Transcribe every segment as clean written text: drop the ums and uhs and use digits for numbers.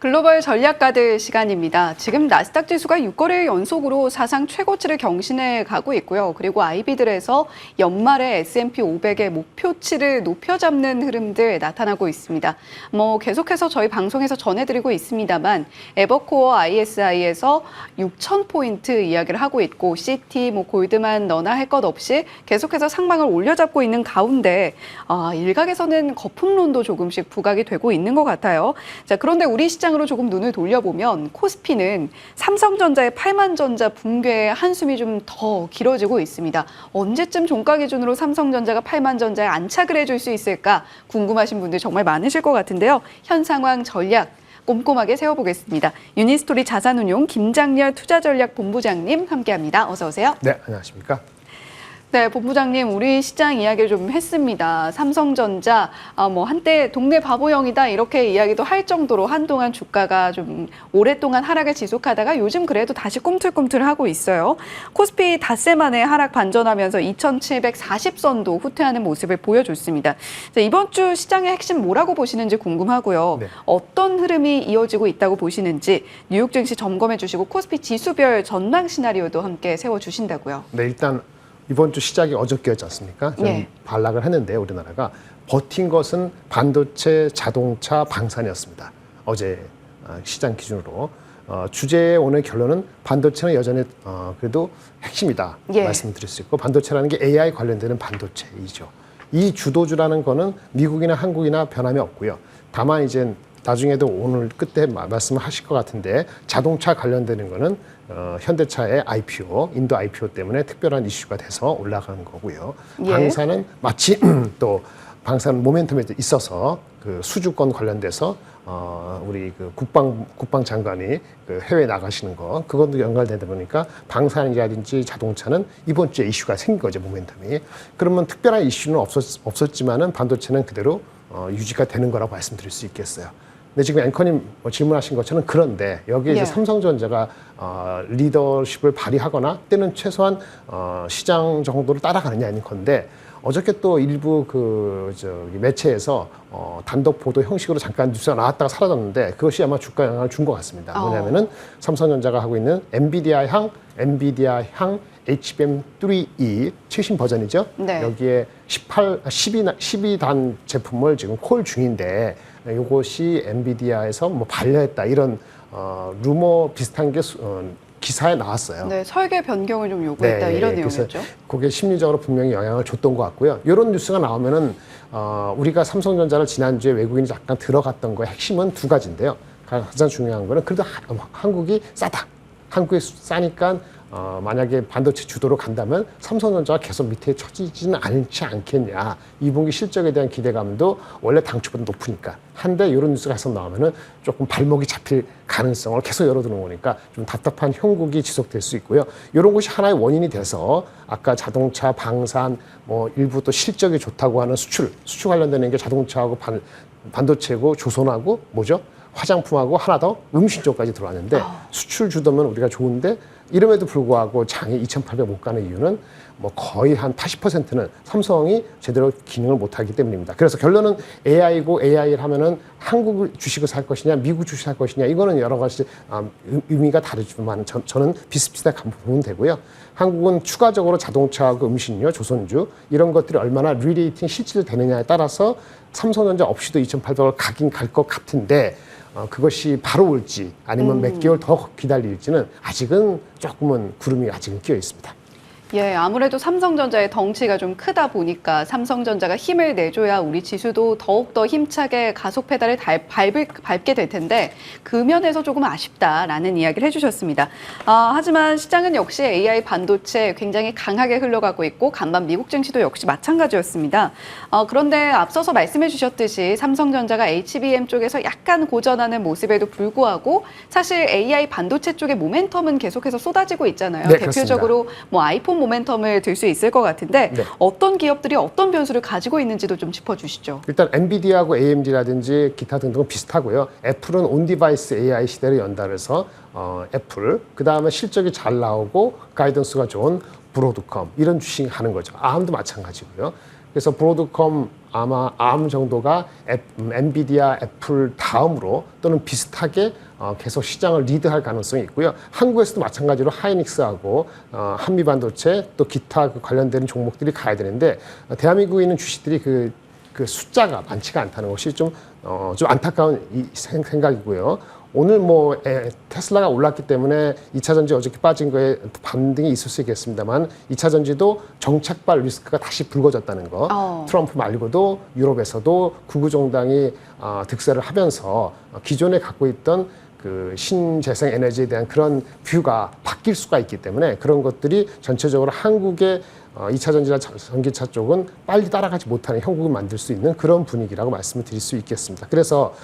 글로벌 전략가들 시간입니다. 지금 나스닥 지수가 6거래일 연속으로 사상 최고치를 경신해 가고 있고요. 그리고 IB들에서 연말에 S&P 500의 목표치를 높여잡는 흐름들 나타나고 있습니다. 계속해서 저희 방송에서 전해드리고 있습니다만 에버코어 ISI에서 6,000포인트 이야기를 하고 있고 CT, 골드만 너나 할 것 없이 계속해서 상방을 올려잡고 있는 가운데 일각에서는 거품론도 조금씩 부각이 되고 있는 것 같아요. 자, 그런데 우리 시장으로 조금 눈을 돌려보면 코스피는 삼성전자의 8만전자 붕괴의 한숨이 좀 더 길어지고 있습니다. 언제쯤 종가 기준으로 삼성전자가 8만전자에 안착을 해줄 수 있을까 궁금하신 분들 정말 많으실 것 같은데요. 현 상황 전략 꼼꼼하게 세워보겠습니다. 유니스토리 자산운용 김장렬 투자전략본부장님 함께합니다. 어서 오세요. 네, 안녕하십니까. 네, 본부장님, 우리 시장 이야기를 좀 했습니다. 삼성전자, 한때 동네 바보형이다 이렇게 이야기도 할 정도로 한동안 주가가 좀 오랫동안 하락을 지속하다가 요즘 그래도 다시 꿈틀꿈틀하고 있어요. 코스피 닷새 만에 하락 반전하면서 2740선도 후퇴하는 모습을 보여줬습니다. 자, 이번 주 시장의 핵심 뭐라고 보시는지 궁금하고요. 네. 어떤 흐름이 이어지고 있다고 보시는지 뉴욕 증시 점검해 주시고 코스피 지수별 전망 시나리오도 함께 세워주신다고요. 네, 일단 이번 주 시작이 어저께였지 않습니까? 예. 반락을 했는데 우리나라가 버틴 것은 반도체, 자동차, 방산이었습니다. 어제 시장 기준으로. 주제의 오늘 결론은 반도체는 여전히 그래도 핵심이다 예. 말씀드릴 수 있고 반도체라는 게 AI 관련되는 반도체이죠. 이 주도주라는 거는 미국이나 한국이나 변함이 없고요. 다만 이제 나중에도 오늘 끝에 말씀을 하실 것 같은데 자동차 관련되는 거는 현대차의 IPO, 인도 IPO 때문에 특별한 이슈가 돼서 올라가는 거고요. 예. 방산은 마치 또 방산 모멘텀에 있어서 그 수주권 관련돼서 우리 그 국방 장관이 그 해외 나가시는 거 그것도 연관되다 보니까 방산이라든지 자동차는 이번 주에 이슈가 생긴 거죠, 모멘텀이. 그러면 특별한 이슈는 없었지만은 반도체는 그대로 유지가 되는 거라고 말씀드릴 수 있겠어요. 근데 지금 앵커님 질문하신 것처럼 그런데 여기에 이제 삼성전자가 리더십을 발휘하거나 때는 최소한 시장 정도를 따라가느냐 아닌 건데 어저께 또 일부 매체에서 단독 보도 형식으로 잠깐 뉴스가 나왔다가 사라졌는데 그것이 아마 주가 영향을 준 것 같습니다. 뭐냐면은 삼성전자가 하고 있는 엔비디아향 HBM3E 최신 버전이죠. 네. 여기에 12단 제품을 지금 콜 중인데 이것이 엔비디아에서 반려했다 이런 루머 비슷한 게 기사에 나왔어요. 네, 설계 변경을 좀 요구했다 이런 내용이었죠. 그게 심리적으로 분명히 영향을 줬던 것 같고요. 이런 뉴스가 나오면은 우리가 삼성전자를 지난주에 외국인이 잠깐 들어갔던 거의 핵심은 두 가지인데요. 가장 중요한 거는 그래도 한국이 싸다. 한국이 싸니까 만약에 반도체 주도로 간다면 삼성전자가 계속 밑에 처지지는 않지 않겠냐. 2분기 실적에 대한 기대감도 원래 당초보다 높으니까. 한데 이런 뉴스가 계속 나오면은 조금 발목이 잡힐 가능성을 계속 열어두는 거니까 좀 답답한 형국이 지속될 수 있고요. 이런 것이 하나의 원인이 돼서 아까 자동차, 방산, 일부 또 실적이 좋다고 하는 수출 관련되는 게 자동차하고 반도체고 조선하고 화장품하고 하나 더 음식 쪽까지 들어왔는데 수출 주도면 우리가 좋은데 이름에도 불구하고 장에 2,800 못 가는 이유는 거의 한 80%는 삼성이 제대로 기능을 못하기 때문입니다. 그래서 결론은 AI고 AI를 하면은 한국 주식을 살 것이냐 미국 주식을 살 것이냐 이거는 여러 가지 의미가 다르지만 저는 비슷비슷하게 보면 되고요. 한국은 추가적으로 자동차하고 음식료, 조선주 이런 것들이 얼마나 리레이팅 실질 되느냐에 따라서 삼성전자 없이도 2,800을 가긴 갈 것 같은데 그것이 바로 올지 아니면 몇 개월 더 기다릴지는 아직은 조금은 구름이 아직은 끼어 있습니다. 예, 아무래도 삼성전자의 덩치가 좀 크다 보니까 삼성전자가 힘을 내줘야 우리 지수도 더욱더 힘차게 가속 페달을 밟게 될 텐데 그 면에서 조금 아쉽다라는 이야기를 해주셨습니다. 하지만 시장은 역시 AI 반도체 굉장히 강하게 흘러가고 있고 간밤 미국 증시도 역시 마찬가지였습니다. 그런데 앞서서 말씀해 주셨듯이 삼성전자가 HBM 쪽에서 약간 고전하는 모습에도 불구하고 사실 AI 반도체 쪽의 모멘텀은 계속해서 쏟아지고 있잖아요. 네, 대표적으로 아이폰 모멘텀을 들 수 있을 것 같은데 네. 어떤 기업들이 어떤 변수를 가지고 있는지도 좀 짚어주시죠. 일단 엔비디아하고 AMD라든지 기타 등등은 비슷하고요. 애플은 온디바이스 AI 시대를 연달아서 애플, 그 다음에 실적이 잘 나오고 가이던스가 좋은 브로드컴 이런 주식 하는 거죠. 아함도 마찬가지고요. 그래서 브로드컴 아마 ARM 정도가 엔비디아, 애플 다음으로 또는 비슷하게 계속 시장을 리드할 가능성이 있고요. 한국에서도 마찬가지로 하이닉스하고 한미반도체 또 기타 그 관련되는 종목들이 가야 되는데 대한민국에 있는 주식들이 그 숫자가 많지가 않다는 것이 좀 안타까운 생각이고요. 오늘 테슬라가 올랐기 때문에 2차 전지 어저께 빠진 거에 반등이 있을 수 있겠습니다만 2차 전지도 정책발 리스크가 다시 불거졌다는 거. 트럼프 말고도 유럽에서도 극우 정당이 득세를 하면서 기존에 갖고 있던 그 신재생 에너지에 대한 그런 뷰가 바뀔 수가 있기 때문에 그런 것들이 전체적으로 한국의 2차 전지나 전기차 쪽은 빨리 따라가지 못하는 형국을 만들 수 있는 그런 분위기라고 말씀을 드릴 수 있겠습니다. 그래서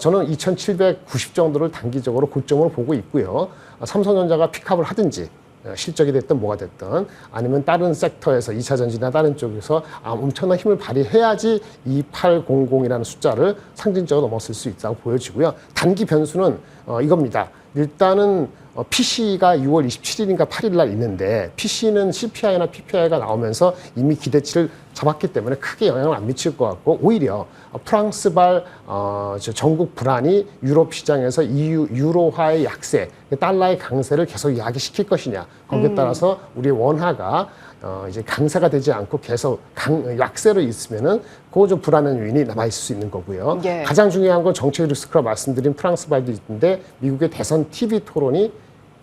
저는 2,790 정도를 단기적으로 고점으로 보고 있고요. 삼성전자가 픽업을 하든지 실적이 됐든 뭐가 됐든 아니면 다른 섹터에서 2차 전지나 다른 쪽에서 엄청난 힘을 발휘해야지 2800이라는 숫자를 상징적으로 넘어설 수 있다고 보여지고요. 단기 변수는 이겁니다. 일단은 PC가 6월 27일인가 8일 날 있는데 PC는 CPI나 PPI가 나오면서 이미 기대치를 잡았기 때문에 크게 영향을 안 미칠 것 같고 오히려 프랑스발 전국 불안이 유럽 시장에서 EU 유로화의 약세, 달러의 강세를 계속 야기시킬 것이냐 거기에 따라서 우리 원화가 이제 강세가 되지 않고 계속 약세로 있으면은 그거 좀 불안한 요인이 남아 있을 수 있는 거고요. 예. 가장 중요한 건 정책 리스크라 말씀드린 프랑스발도 있는데 미국의 대선 TV 토론이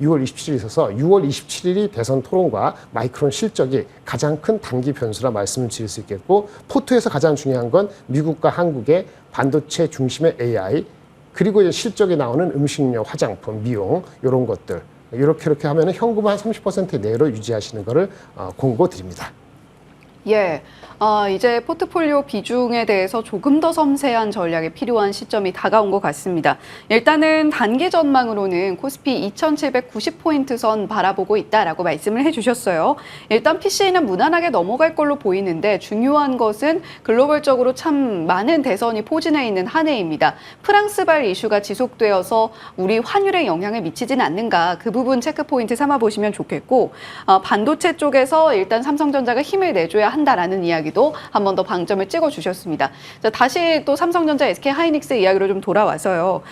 6월 27일 있어서 6월 27일이 대선 토론과 마이크론 실적이 가장 큰 단기 변수라 말씀을 드릴 수 있겠고 포트에서 가장 중요한 건 미국과 한국의 반도체 중심의 AI 그리고 이제 실적이 나오는 음식료, 화장품, 미용 이런 것들 이렇게 하면 현금 한 30% 내로 유지하시는 것을 권고드립니다. 예. 이제 포트폴리오 비중에 대해서 조금 더 섬세한 전략이 필요한 시점이 다가온 것 같습니다. 일단은 단기 전망으로는 코스피 2790포인트 선 바라보고 있다라고 말씀을 해주셨어요. 일단 PC는 무난하게 넘어갈 걸로 보이는데 중요한 것은 글로벌적으로 참 많은 대선이 포진해 있는 한 해입니다. 프랑스발 이슈가 지속되어서 우리 환율에 영향을 미치진 않는가 그 부분 체크포인트 삼아보시면 좋겠고 반도체 쪽에서 일단 삼성전자가 힘을 내줘야 한다라는 이야기도 한 번 더 방점을 찍어주셨습니다. 자, 다시 또 삼성전자, SK하이닉스 이야기로 좀 돌아와서요.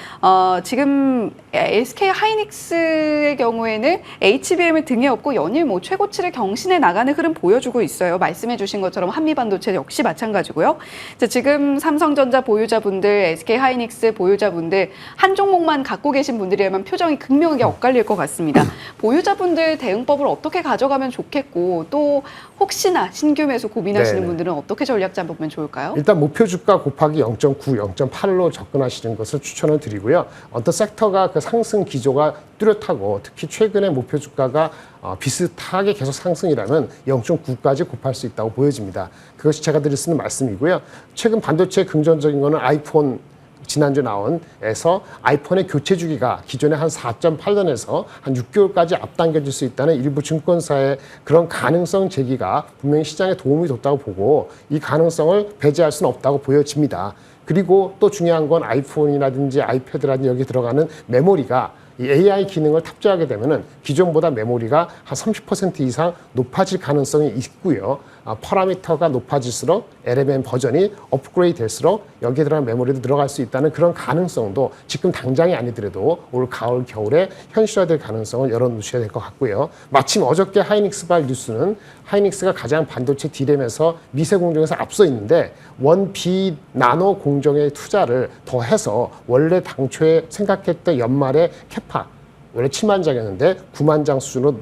지금 SK하이닉스의 경우에는 HBM을 등에 업고 연일 최고치를 경신해 나가는 흐름 보여주고 있어요. 말씀해 주신 것처럼 한미반도체 역시 마찬가지고요. 자, 지금 삼성전자 보유자분들, SK하이닉스 보유자분들 한 종목만 갖고 계신 분들이라면 표정이 극명하게 엇갈릴 것 같습니다. 보유자분들 대응법을 어떻게 가져가면 좋겠고 또 혹시나 신규 매수 고민하시는 네네. 분들은 어떻게 전략 잡으면 좋을까요? 일단 목표 주가 곱하기 0.9, 0.8로 접근하시는 것을 추천을 드리고요. 어떤 섹터가 그 상승 기조가 뚜렷하고 특히 최근에 목표 주가가 비슷하게 계속 상승이라면 0.9까지 곱할 수 있다고 보여집니다. 그것이 제가 드릴 수 있는 말씀이고요. 최근 반도체 긍정적인 거는 아이폰 지난주 나온에서 아이폰의 교체 주기가 기존에 한 4.8년에서 한 6개월까지 앞당겨질 수 있다는 일부 증권사의 그런 가능성 제기가 분명히 시장에 도움이 줬다고 보고 이 가능성을 배제할 수는 없다고 보여집니다. 그리고 또 중요한 건 아이폰이라든지 아이패드라든지 여기 들어가는 메모리가 이 AI 기능을 탑재하게 되면은 기존보다 메모리가 한 30% 이상 높아질 가능성이 있고요. 파라미터가 높아질수록 LLM 버전이 업그레이드 될수록 여기에 들어간 메모리도 들어갈 수 있다는 그런 가능성도 지금 당장이 아니더라도 올 가을 겨울에 현실화될 가능성을 열어놓으셔야 될 것 같고요. 마침 어저께 하이닉스발 뉴스는 하이닉스가 가장 반도체 D램에서 미세 공정에서 앞서 있는데 1B 나노 공정의 투자를 더해서 원래 당초에 생각했던 연말에 캐파 원래 7만 장이었는데 9만 장 수준으로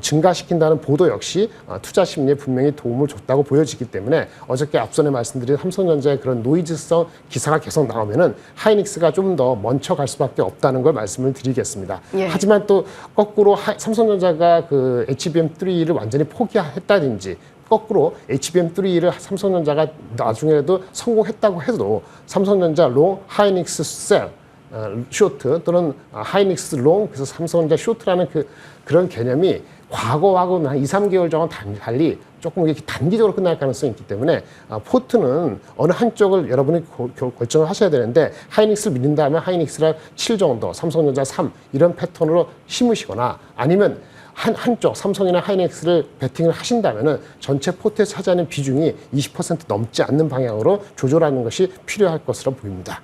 증가시킨다는 보도 역시 투자 심리에 분명히 도움을 줬다고 보여지기 때문에 어저께 앞전에 말씀드린 삼성전자의 그런 노이즈성 기사가 계속 나오면은 하이닉스가 좀 더 먼저 갈 수밖에 없다는 걸 말씀을 드리겠습니다. 예. 하지만 또 거꾸로 삼성전자가 그 HBM3를 완전히 포기했다든지 거꾸로 HBM3를 삼성전자가 나중에라도 성공했다고 해도 삼성전자 롱 하이닉스 셀 쇼트 또는 하이닉스 롱 그래서 삼성전자 쇼트라는 그런 개념이 과거하고는 한 2, 3개월 정도 달리 조금 이렇게 단기적으로 끝날 가능성이 있기 때문에 포트는 어느 한쪽을 여러분이 결정을 하셔야 되는데 하이닉스를 믿는다면 하이닉스를 7 정도, 삼성전자 3 이런 패턴으로 심으시거나 아니면 한쪽 삼성이나 하이닉스를 베팅을 하신다면은 전체 포트에 차지하는 비중이 20% 넘지 않는 방향으로 조절하는 것이 필요할 것으로 보입니다.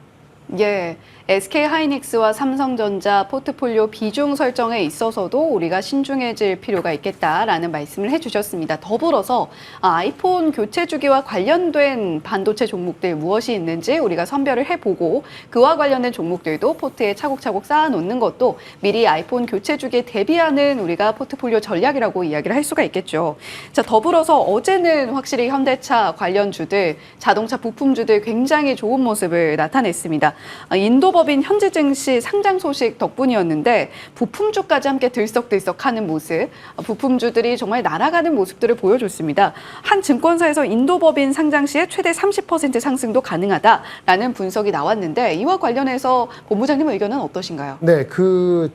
예, SK 하이닉스와 삼성전자 포트폴리오 비중 설정에 있어서도 우리가 신중해질 필요가 있겠다라는 말씀을 해주셨습니다. 더불어서 아이폰 교체 주기와 관련된 반도체 종목들 무엇이 있는지 우리가 선별을 해보고 그와 관련된 종목들도 포트에 차곡차곡 쌓아놓는 것도 미리 아이폰 교체 주기에 대비하는 우리가 포트폴리오 전략이라고 이야기를 할 수가 있겠죠. 자, 더불어서 어제는 확실히 현대차 관련주들, 자동차 부품주들 굉장히 좋은 모습을 나타냈습니다. 인도법인 현지 증시 상장 소식 덕분이었는데 부품주까지 함께 들썩들썩하는 모습, 부품주들이 정말 날아가는 모습들을 보여줬습니다. 한 증권사에서 인도법인 상장 시에 최대 30% 상승도 가능하다라는 분석이 나왔는데 이와 관련해서 본부장님 의견은 어떠신가요? 네, 그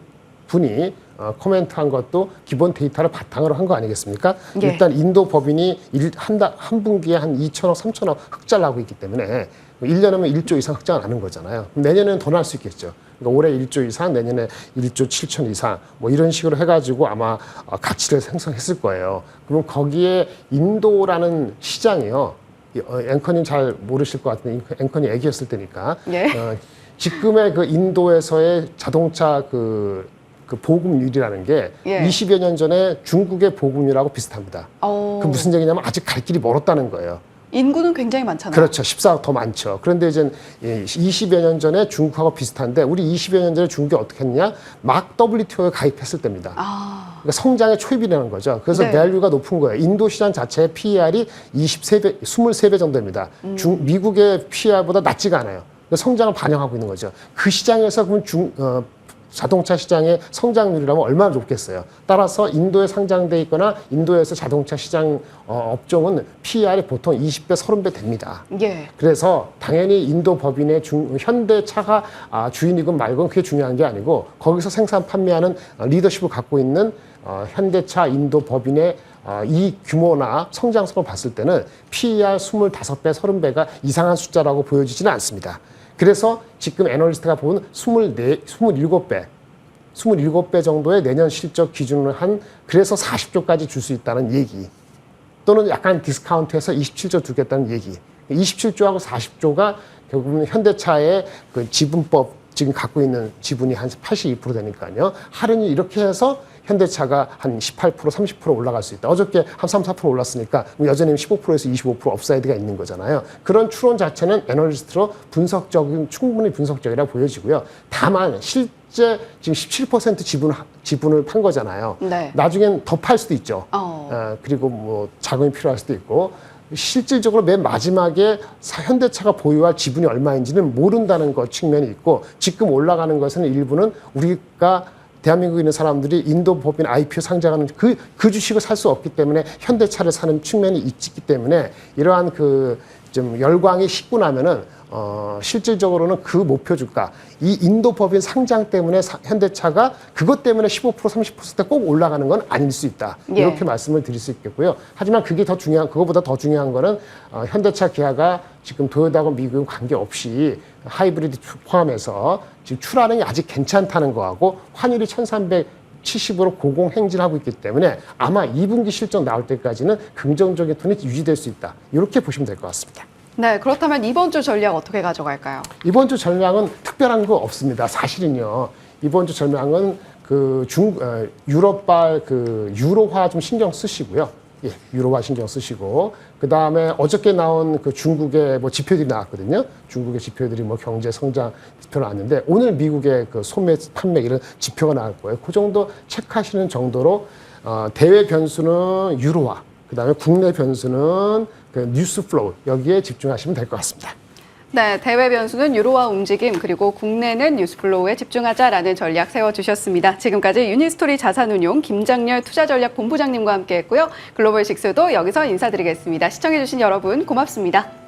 분이 코멘트한 것도 기본 데이터를 바탕으로 한 거 아니겠습니까? 예. 일단 인도 법인이 한 분기에 한 2천억, 3천억 흑자를 나고 있기 때문에 1년이면 1조 이상 흑자가 나는 거잖아요. 내년에는 더 날 수 있겠죠. 그러니까 올해 1조 이상, 내년에 1조 7천 이상 뭐 이런 식으로 해가지고 아마 가치를 생성했을 거예요. 그럼 거기에 인도라는 시장이요. 앵커님 잘 모르실 것 같은데 앵커님 애기였을 때니까. 예. 지금의 그 인도에서의 자동차 그 보급률이라는 게 예. 20여 년 전에 중국의 보급률하고 비슷합니다. 그 무슨 얘기냐면 아직 갈 길이 멀었다는 거예요. 인구는 굉장히 많잖아요. 그렇죠. 14억 더 많죠. 그런데 이제 20여 년 전에 중국하고 비슷한데 우리 20여 년 전에 중국이 어떻게 했냐? 막 WTO에 가입했을 때입니다. 그러니까 성장의 초입이라는 거죠. 그래서 네. 밸류가 높은 거예요. 인도 시장 자체의 PER이 23배 정도입니다. 미국의 PER보다 낮지가 않아요. 그러니까 성장을 반영하고 있는 거죠. 그 시장에서 그럼 자동차 시장의 성장률이라면 얼마나 높겠어요. 따라서 인도에 상장돼 있거나 인도에서 자동차 시장 업종은 PER이 보통 20배, 30배 됩니다. 예. 그래서 당연히 인도 법인의 현대차가 주인이건 말건 그게 중요한 게 아니고 거기서 생산 판매하는 리더십을 갖고 있는 현대차 인도 법인의 이 규모나 성장성을 봤을 때는 PER 25배, 30배가 이상한 숫자라고 보여지지는 않습니다. 그래서 지금 애널리스트가 본 27배 정도의 내년 실적 기준을 한 그래서 40조까지 줄 수 있다는 얘기 또는 약간 디스카운트해서 27조 두겠다는 얘기 27조하고 40조가 결국은 현대차의 그 지분법 지금 갖고 있는 지분이 한 82% 되니까요. 할인이 이렇게 해서 현대차가 한 18%, 30% 올라갈 수 있다. 어저께 한 3, 4% 올랐으니까 여전히 15%에서 25% 업사이드가 있는 거잖아요. 그런 추론 자체는 애널리스트로 충분히 분석적이라 보여지고요. 다만 실제 지금 17% 지분을 판 거잖아요. 네. 나중엔 더 팔 수도 있죠. 그리고 뭐 자금이 필요할 수도 있고. 실질적으로 맨 마지막에 현대차가 보유할 지분이 얼마인지는 모른다는 것 측면이 있고 지금 올라가는 것은 일부는 우리가 대한민국에 있는 사람들이 인도 법인 IPO 상장하는 그 주식을 살 수 없기 때문에 현대차를 사는 측면이 있기 때문에 이러한 좀 열광이 식고 나면은 실질적으로는 그 목표 주가 이 인도 법인 상장 때문에 현대차가 그것 때문에 15% 30% 꼭 올라가는 건 아닐 수 있다. 예. 이렇게 말씀을 드릴 수 있겠고요. 하지만 그거보다 더 중요한 거는 현대차 기아가 지금 도요타하고 미국은 관계없이 하이브리드 포함해서 지금 출하량이 아직 괜찮다는 거하고 환율이 1370으로 고공행진하고 있기 때문에 아마 2분기 실적 나올 때까지는 긍정적인 톤이 유지될 수 있다. 이렇게 보시면 될 것 같습니다. 네, 그렇다면 이번 주 전략 어떻게 가져갈까요? 이번 주 전략은 특별한 거 없습니다. 사실은요. 이번 주 전략은 유럽발 유로화 좀 신경 쓰시고요. 예, 유로화 신경 쓰시고 그 다음에 어저께 나온 중국의 지표들이 나왔거든요. 중국의 지표들이 경제 성장 지표가 나왔는데 오늘 미국의 소매 판매 이런 지표가 나올 거예요. 그 정도 체크하시는 정도로 대외 변수는 유로화, 그 다음에 국내 변수는 뉴스 플로우 여기에 집중하시면 될 것 같습니다. 네, 대외 변수는 유로화 움직임 그리고 국내는 뉴스플로우에 집중하자라는 전략 세워주셨습니다. 지금까지 유니스토리 자산운용 김장렬 투자전략본부장님과 함께했고요. 글로벌 식스도 여기서 인사드리겠습니다. 시청해주신 여러분 고맙습니다.